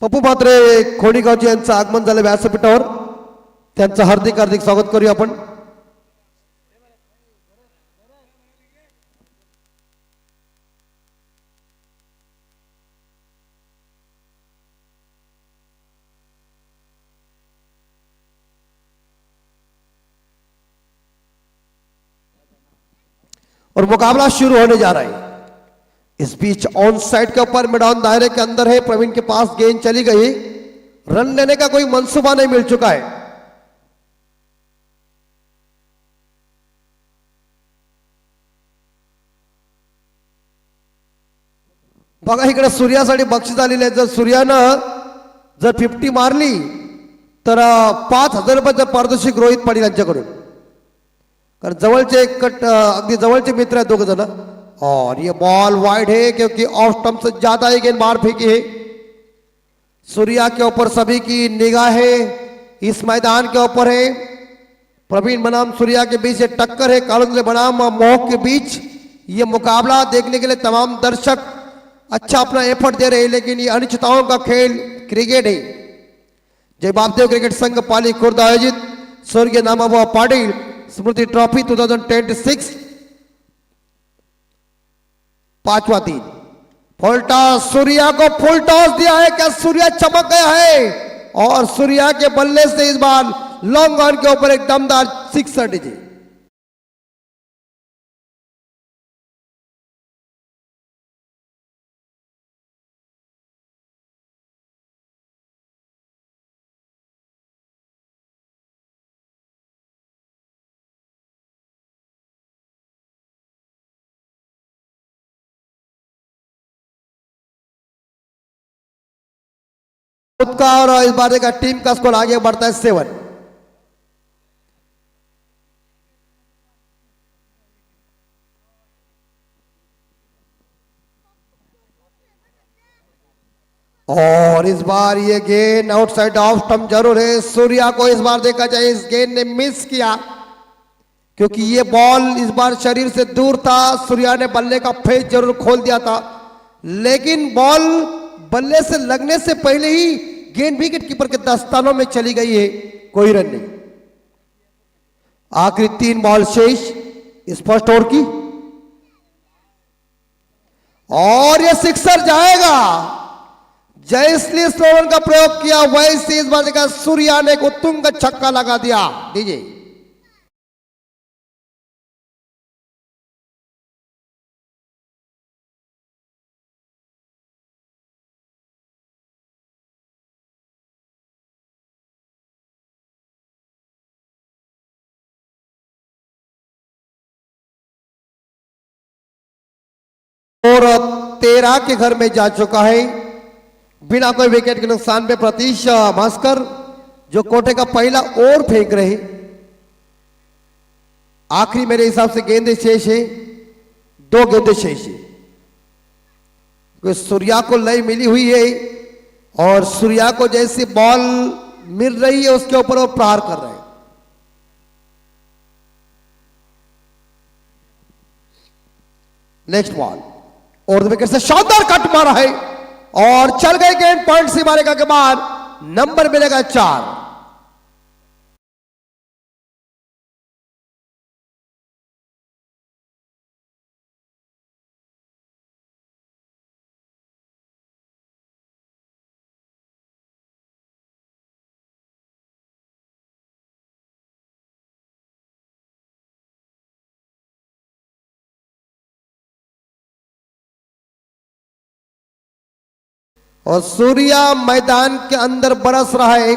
पप्पू म्हात्रे खोडीगावचे यांचं आगमन झालं व्यासपीठावर. त्यांचं हार्दिक हार्दिक स्वागत करूया आपण. और मुकाबला शुरू होने जा रहा है. इस बीच ऑन साइड के ऊपर मैदान दायरे के अंदर है. प्रवीण के पास गेंद चली गई. रन लेने का कोई मंसूबा नहीं मिल चुका है. बघा इकडे सूर्यासाठी बक्षीस आलेले आहे. जर सूर्यानं जर 50 मारली तर 5,000 रुपयाचं पारितोषिक रोहित पाटील यांच्याकडून. कारण जवळचे अगदी जवळचे मित्र आहेत दोघ जण. और ये बॉल वाइड है क्योंकि ऑफ स्टंप से ज्यादा ही गेंद बाहर फेंकी है. सूर्या के ऊपर सभी की निगाहें इस मैदान के ऊपर है. प्रवीण बनाम सूर्या के बीच ये टक्कर है. कालुंद्रे बनाम मोहक के बीच ये मुकाबला देखने के लिए तमाम दर्शक अच्छा अपना एफर्ट दे रहे हैं. लेकिन ये अनिश्चितताओं का खेल क्रिकेट है. जय बापदेव क्रिकेट संघ पाली खुर्द आयोजित स्वर्गीय नामाबा पाटील स्मृति ट्रॉफी 2026 पांचवा दिन. फुल टॉस सूर्या को फुल टॉस दिया है. क्या सूर्या चमक गया है और सूर्या के बल्ले से इस बार लॉन्ग ऑन के ऊपर एक दमदार सिक्सर डीजे. का और इस बार का टीम का स्कोर आगे बढ़ता है 7. और इस बार ये गेंद आउटसाइड ऑफ स्टंप जरूर है. सूर्या को इस बार देखा जाए इस गेंद ने मिस किया क्योंकि ये बॉल इस बार शरीर से दूर था. सूर्या ने बल्ले का फेस जरूर खोल दिया था लेकिन बॉल बल्ले से लगने से पहले ही गेंद विकेट कीपर के दस्तानों में चली गई है. कोई रन नहीं. आखिरी 3 बॉल शेष इस फर्स्ट ओवर की और यह सिक्सर जाएगा. जयश्री स्लोवन का प्रयोग किया वैसे इस बार देखा सूर्या ने एक उत्तुंग छक्का लगा दिया. दीजिए और 13 के घर में जा चुका है बिना कोई विकेट के नुकसान पे. प्रतीश भास्कर जो कोटे का पहला ओवर फेंक रहे. आखिरी मेरे हिसाब से गेंदे शेष है. 2 गेंदे शेष है. सूर्या को लय मिली हुई है और सूर्या को जैसी बॉल मिल रही है उसके ऊपर वो प्रहार कर रहे हैं. नेक्स्ट बॉल और विकेट से शानदार कट मारा है और चल गए गेंद. पॉइंट से मारेगा के बाद नंबर मिलेगा 4. और सूर्या मैदान के अंदर बरस रहा है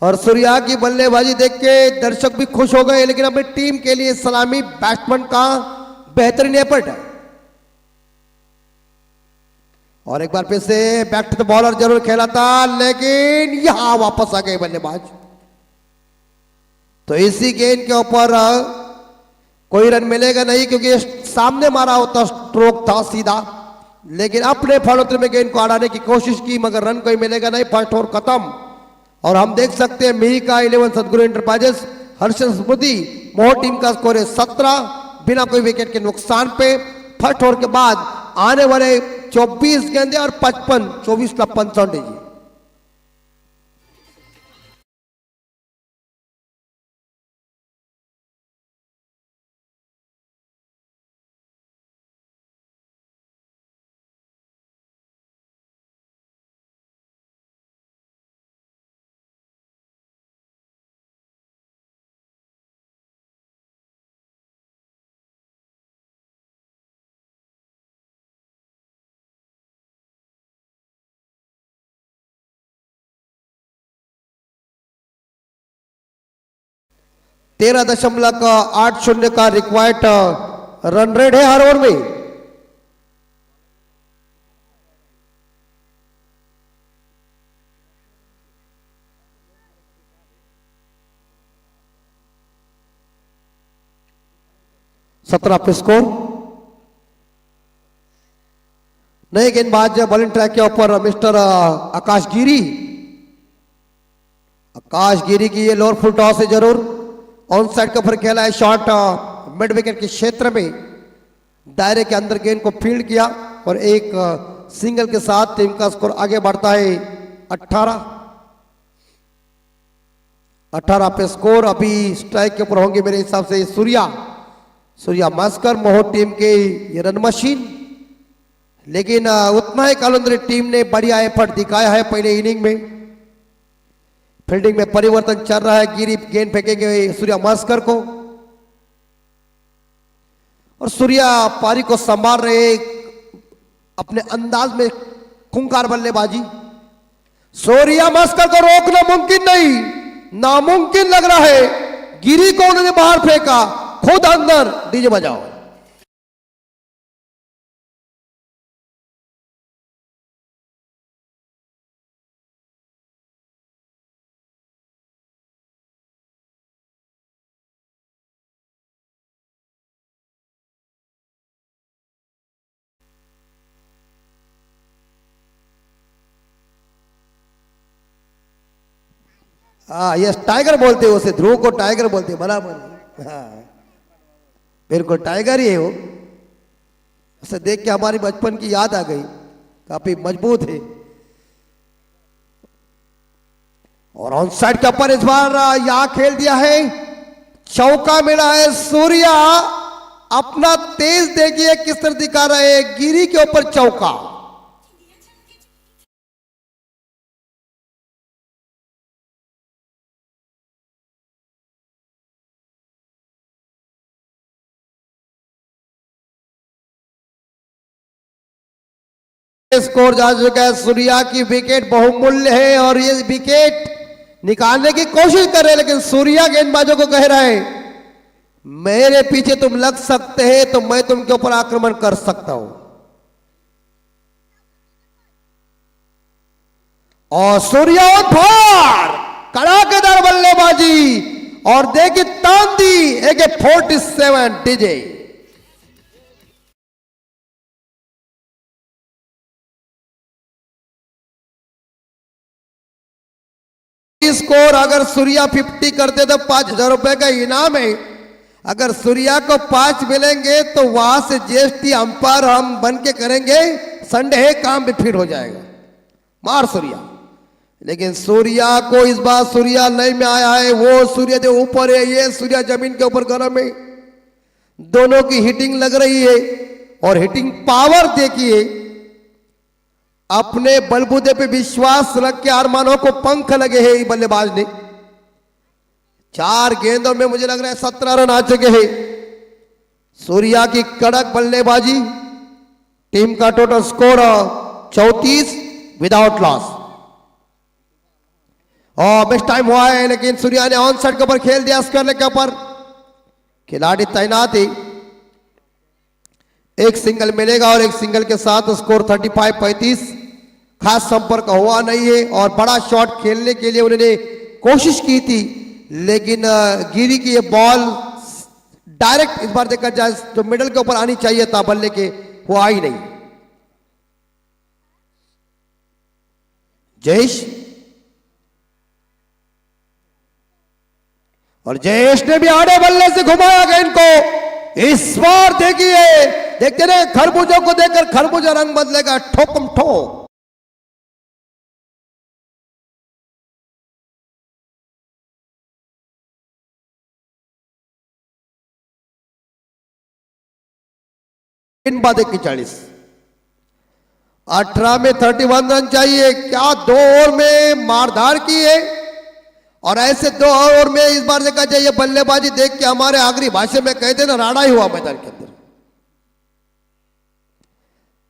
और सूर्या की बल्लेबाजी देख के दर्शक भी खुश हो गए. लेकिन अपनी टीम के लिए सलामी बैट्समैन का बेहतरीन एफर्ट है. और एक बार फिर से बैक टू द बॉलर जरूर खेला था लेकिन यहां वापस आ गए बल्लेबाज. तो इसी गेंद के ऊपर कोई रन मिलेगा नहीं क्योंकि सामने मारा होता स्ट्रोक था सीधा. लेकिन अपने फलोत्र में गेंद को अड़ाने की कोशिश की मगर रन कोई मिलेगा नहीं. फर्स्ट ओवर खत्म. और हम देख सकते हैं मिहिका 11 सदगुरु एंटरप्राइजेस हर्षद स्मृति मोह टीम का स्कोर है 17 बिना कोई विकेट के नुकसान पे. फर्स्ट ओवर के बाद आने वाले 24 गेंदे और 55 24 का 55. 13.80 का रिक्वायर्ड रन रेट है हर ओवर में। सत्रह पे स्कोर। नए गेंदबाज बॉलिंग ट्रैक के ऊपर मिस्टर आकाश गिरी। आकाश गिरी की ये लोअर फुल टॉस है, जरूर ऑन साइड के ऊपर खेला है शॉट मिड विकेट के क्षेत्र में, दायरे के अंदर गेंद को फील्ड किया और एक सिंगल के साथ टीम का स्कोर आगे बढ़ता है 18 पे स्कोर। अभी स्ट्राइक के ऊपर होंगे मेरे हिसाब से सूर्या मास्कर, मोहो टीम के ये रन मशीन। लेकिन उतना ही कालंदरी टीम ने बढ़िया एफर्ट दिखाया है पहले इनिंग में। फील्डिंग में परिवर्तन चल रहा है, गिरी गेंद फेंकेंगे सूर्या मास्कर को और सूर्या पारी को संभाल रहे अपने अंदाज में खूंखार बल्लेबाजी। सूर्या मास्कर को रोकना मुमकिन नहीं, नामुमकिन लग रहा है। गिरी को उन्होंने बाहर फेंका, खुद अंदर। डीजे बजाओ। हाँ, यस टाइगर बोलते हो उसे, ध्रुव को टाइगर बोलते हैं बराबर। हाँ बिल्कुल टाइगर ही है वो। उसे देख के हमारी बचपन की याद आ गई, काफी मजबूत है। और ऑन साइड के ऊपर इस बार यहां खेल दिया है, चौका मिला है। सूर्या अपना तेज देखिए किस तरह दिखा रहे हैं, गिरी के ऊपर चौका। स्कोर जा चुका है, सूर्या की विकेट बहुमूल्य है और ये विकेट निकालने की कोशिश कर रहे हैं, लेकिन सूर्या गेंदबाजों को कह रहा है मेरे पीछे तुम लग सकते हैं तो मैं तुमके ऊपर आक्रमण कर सकता हूं। और सूर्या उद्धार, कड़ाकेदार बल्लेबाजी और देखिए तान दी AK-47 डीजे। स्कोर अगर सूर्या 50 करते तो 5,000 रुपए का इनाम है। अगर सूर्या को 5 मिलेंगे तो वहां से जीएसटी अंपायर हम बन के करेंगे, संडे है काम भी फिट हो जाएगा। मार सूर्या। लेकिन सूर्या को इस बार सूर्या नहीं में आया है, वो सूर्य जो ऊपर है, ये सूर्या जमीन के ऊपर गर्म है। दोनों की हिटिंग लग रही है और हिटिंग पावर देखिए। अपने बलबूते पे विश्वास रख के अरमानों को पंख लगे हैं बल्लेबाज ने। 4 गेंदों में मुझे लग रहा है 17 रन आ चुके हैं। सूर्या की कड़क बल्लेबाजी, टीम का टोटल स्कोर 34 विदाउट लॉस। और बेस्ट टाइम हुआ है, लेकिन सूर्या ने ऑन साइड के ऊपर खेल दिया। स्क्वायर लेग के ऊपर खिलाड़ी तैनात है, एक सिंगल मिलेगा और एक सिंगल के साथ स्कोर 35-35। खास संपर्क हुआ नहीं है और बड़ा शॉट खेलने के लिए उन्होंने कोशिश की थी, लेकिन गिरी की ये बॉल डायरेक्ट इस बार देखा जाए जो मिडल के ऊपर आनी चाहिए था बल्ले के, वो आई नहीं। जयेश, और जयेश ने भी आड़े बल्ले से घुमाया गेंद को। इस बार देखिए, देखते रहे खरबूजों को देखकर खरबूजा रंग बदलेगा, ठोकम ठोक। इन बाद 41, 18 में 31 रन चाहिए। क्या 2 ओवर में मारधार की है, और ऐसे 2 ओवर में इस बार देखा जाए बल्लेबाजी देख के हमारे आगरी भाषा में कहते ना राड़ा ही हुआ मैदान के अंदर।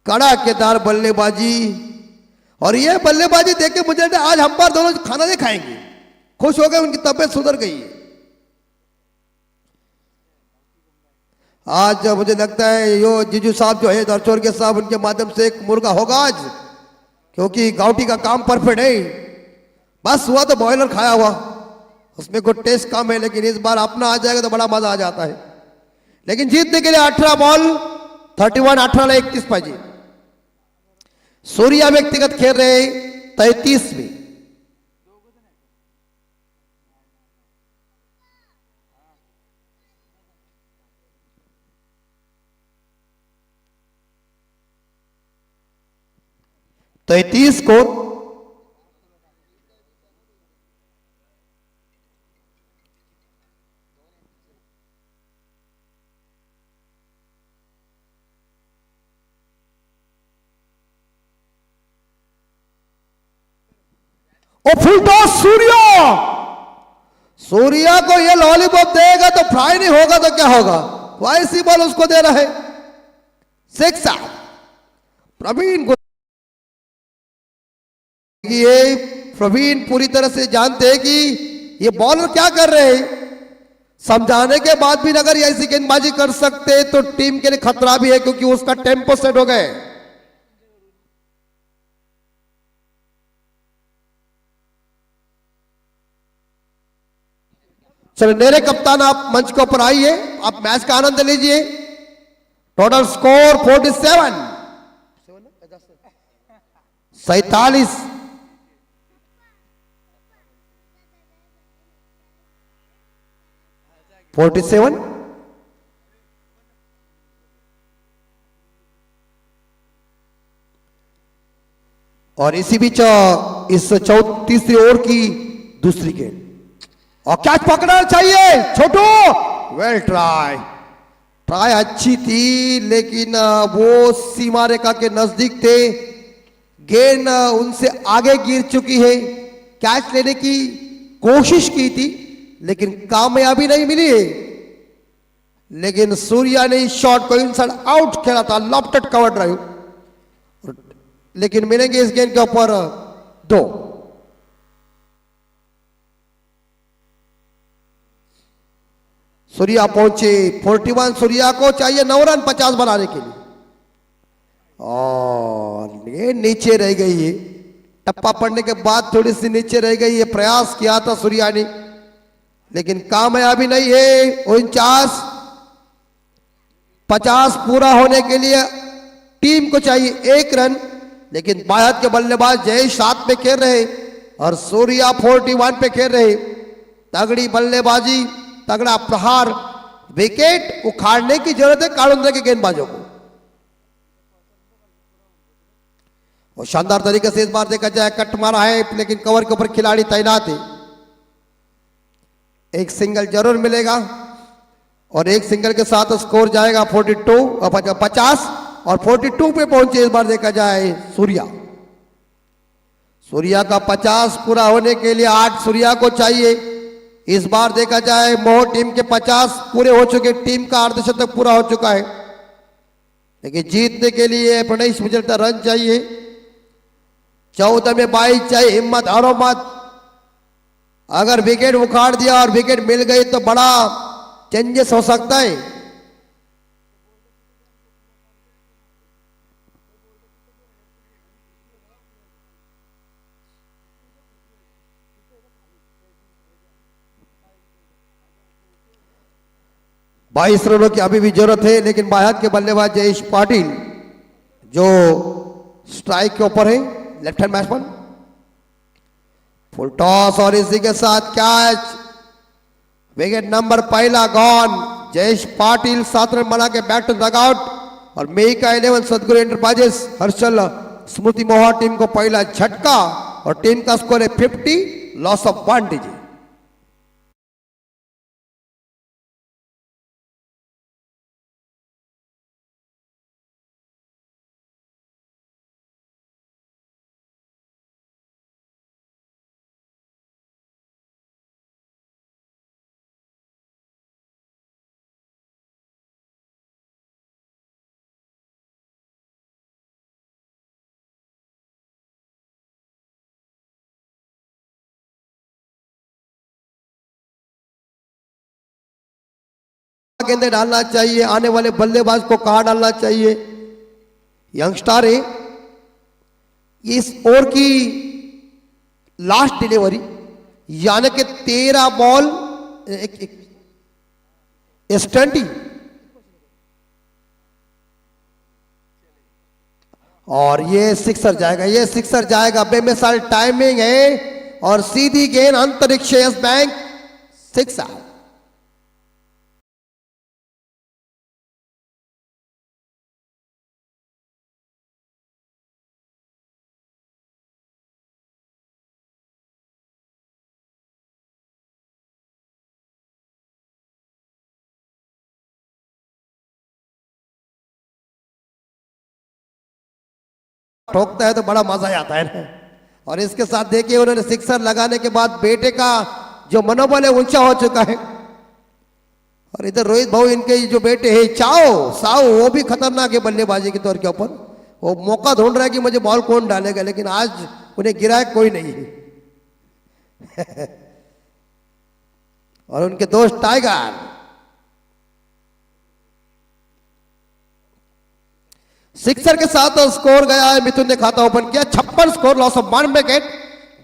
कड़ाकेदार बल्लेबाजी, और ये बल्लेबाजी देख के मुझे आज अंपायर दोनों खाना नहीं खाएंगे, खुश हो गए, उनकी तबीयत सुधर गई है। आज मुझे लगता है यो जीजू साहब जो है दरचोर के साहब उनके माध्यम से एक मुर्गा होगा आज, क्योंकि गाउटी का काम परफेक्ट है। बस हुआ तो बॉयलर खाया हुआ, उसमें कोई टेस्ट कम है, लेकिन इस बार अपना आ जाएगा तो बड़ा मजा आ जाता है। लेकिन जीतने के लिए 18 बॉल 31 18 पाहिजे। सूर्या व्यक्तिगत खेल रहे 33 में। तो 33 को फुल टॉस सूर्या। सूर्या को ये लॉलीपॉप देगा तो फ्राई नहीं होगा तो क्या होगा, वाइसी बॉल उसको दे रहा है। 6 प्रवीण को ये प्रवीण पूरी तरह से जानते हैं कि ये बॉलर क्या कर रहे हैं। समझाने के बाद भी अगर ऐसी गेंदबाजी कर सकते तो टीम के लिए खतरा भी है, क्योंकि उसका टेम्पो सेट हो गए। चलो मेरे कप्तान आप मंच के ऊपर आइए, आप मैच का आनंद लीजिए। Total score 47 47 47। और इसी बीच इस तीसरी ओवर की दूसरी गेंद और कैच पकड़ना चाहिए छोटू। वेल ट्राई, ट्राई अच्छी थी, लेकिन वो सीमा रेखा के नजदीक थे। गेंद उनसे आगे गिर चुकी है। कैच लेने की कोशिश की थी लेकिन कामयाबी नहीं मिली है। लेकिन सूर्या ने इस शॉट को इनसाइड आउट खेला था, लॉफ्टेड कवर ड्राइव, लेकिन मिलेंगे इस गेंद के ऊपर 2। सूर्या पहुंचे 41। सूर्या को चाहिए 9 रन 50 बनाने के लिए, और ये नीचे रह गई है। टप्पा पड़ने के बाद थोड़ी सी नीचे रह गई है। प्रयास किया था सूर्या ने लेकिन कामयाबी नहीं है। 49 50 पूरा होने के लिए टीम को चाहिए 1 रन, लेकिन बायत के बल्लेबाज जयेश 7 पे खेल रहे और सूर्या 41 पे खेल रहे। तगड़ी बल्लेबाजी, तगड़ा प्रहार, विकेट उखाड़ने की जरूरत है कालुंद्रे के गेंदबाजों को। और शानदार तरीके से इस बार देखा जाए कट मारा है, लेकिन कवर के ऊपर खिलाड़ी तैनात है। एक सिंगल जरूर मिलेगा और एक सिंगल के साथ स्कोर जाएगा 42 50 और 42 पे पहुंचे इस बार देखा जाए सूर्या। सूर्या का 50 पूरा होने के लिए 8 सूर्या को चाहिए। इस बार देखा जाए मोह टीम के 50 पूरे हो चुके, टीम का अर्धशतक पूरा हो चुका है, लेकिन जीतने के लिए 19 रन चाहिए। 14 में 22 चाहिए। हिम्मत हारो मत। अगर विकेट उखाड़ दिया और विकेट मिल गई तो बड़ा चेंजेस हो सकता है। बाईस रनों की अभी भी जरूरत है, लेकिन बाहर के बल्लेबाज जयेश पाटिल जो स्ट्राइक के ऊपर है, left hand batsman. Full toss और इसी के साथ कैच। विकेट नंबर पहला गॉन। जयेश पाटिल 7 रन बना के बैक टू डगआउट और मई का 11 सदगुरु एंटरप्राइजेस हर्षल स्मृति मोहा टीम को पहला झटका और टीम का स्कोर है 50, लॉस ऑफ 1 डीजी। गेंदे डालना चाहिए, आने वाले बल्लेबाज को कहाँ डालना चाहिए। यंगस्टर है, इस ओवर की लास्ट डिलीवरी यानी कि 13 बॉल स्टंटी और ये सिक्सर जाएगा, ये सिक्सर जाएगा। बेमिसाल टाइमिंग है और सीधी गेंद अंतरिक्ष यस बैंक सिक्सर। ठोकता है तो बड़ा मजा आता है ना। और इसके साथ देखिए उन्होंने सिक्सर लगाने के बाद बेटे का जो मनोबल है ऊंचा हो चुका है। और इधर रोहित भाऊ इनके जो बेटे हैं चाओ साओ, वो भी खतरनाक है बल्लेबाजी के तौर के ऊपर। वो मौका ढूंढ रहा है कि मुझे बॉल कौन डालेगा, लेकिन आज उन्हें गिराया कोई नहीं है। और उनके दोस्त टाइगर सिक्सर के साथ स्कोर गया है। मिथुन ने खाता ओपन किया, 56 स्कोर, लॉस ऑफ 1 विकेट।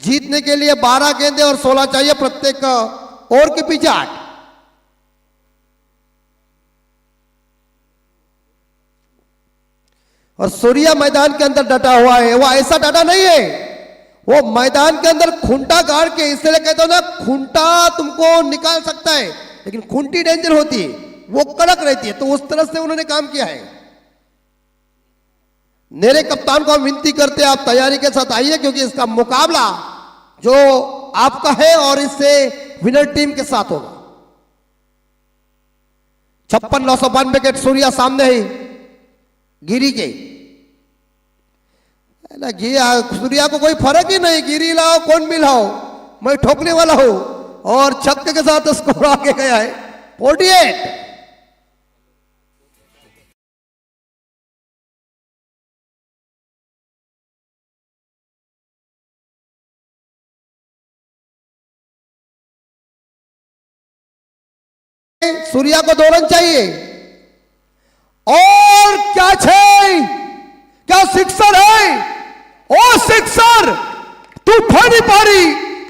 जीतने के लिए 12 गेंदे और 16 चाहिए, प्रत्येक ओवर के पीछे 8। और सूर्या मैदान के अंदर डटा हुआ है। वो ऐसा डटा नहीं है, वो मैदान के अंदर खूंटा गाड़ के, इसलिए कहते हो ना खूंटा तुमको निकाल सकता है लेकिन खूंटी डेंजर होती है, वो कड़क रहती है। तो उस तरह से उन्होंने काम किया है। मेरे कप्तान को हम विनती करते हैं आप तैयारी के साथ आइए, क्योंकि इसका मुकाबला जो आपका है और इससे विनर टीम के साथ होगा। 56 लॉस ऑफ 1 विकेट। सूर्या सामने ही गिरी के ना, सूर्या को कोई फर्क ही नहीं, गिरी लाओ कौन भी लाओ, मैं ठोकने वाला हूं। और छक्के के साथ स्कोर आगे गया है 48। सूर्या को 2 रन चाहिए। और क्या छे, क्या सिक्सर है। ओ सिक्सर, तूफानी पारी,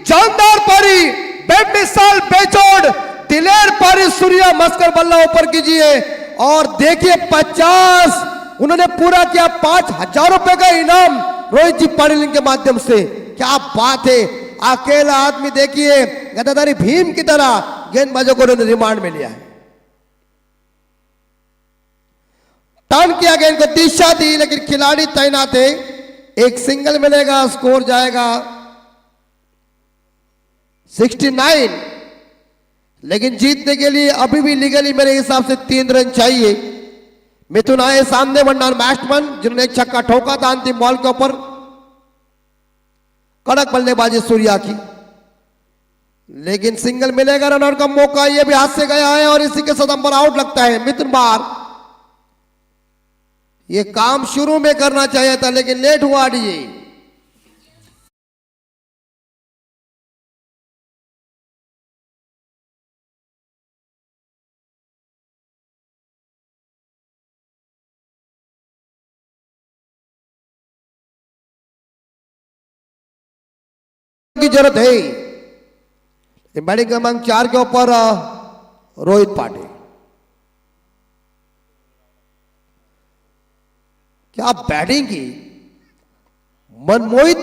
जानदार पारी, बेमिसाल बेजोड़ दिलेर पारी। सूर्या मस्कर बल्ला ऊपर कीजिए और देखिए 50 उन्होंने पूरा किया। 5,000 रुपए का इनाम रोहित जी पाटिल के माध्यम से। क्या बात है, अकेला आदमी देखिए गदाधारी भीम की तरह गेंदबाजों को उन्होंने रिमांड में लिया है। टर्न किया, गेंद को दिशा दी, लेकिन खिलाड़ी तैनात है। एक सिंगल मिलेगा, स्कोर जाएगा 69। लेकिन जीतने के लिए अभी भी लीगली मेरे हिसाब से 3 रन चाहिए। मिथुन आए सामने, वनडाउन बैट्समैन जिन्होंने एक छक्का ठोका था अंतिम बॉल के ऊपर। कड़क बल्लेबाजी सूर्या की, लेकिन सिंगल मिलेगा, रनआउट का मौका ये भी हाथ से गया है और इसी के साथ अंबर आउट लगता है। मिथुन बाहर। ये काम शुरू में करना चाहिए था लेकिन लेट हुआ डीजे। की जरूरत है। बैटिंग क्रमांक 4 के ऊपर रोहित पाटिल। क्या बैटिंग की, मनमोहित